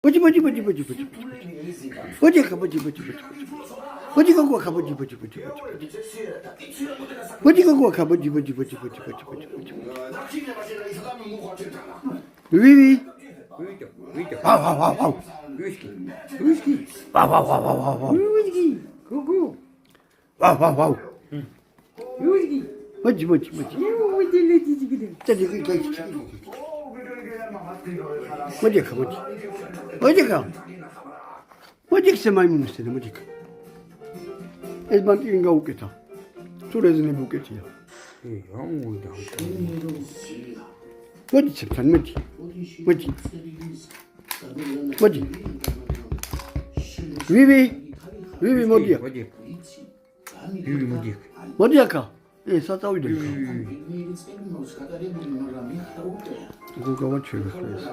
Body, body, body, body, body. Body, body, body, body. Body, go, body, body, body, body. Body, go, body, body, body, body, body. Oui. Wow, wow, wow, wow. Whisky. Wow, wow, wow, wow, wow. Whisky. Go. Wow, wow, wow. Whisky. Body, body, body. Modika მაიმუნისთენა modika. ეს ბანკინი გაუკეთა. თუ რეზინები უკეთია. ამოვიდა. მოდი ცებთან მოდი. ვივი მოდია. მოდი აკა. საწავიდე. გოგავა ჩერხეს.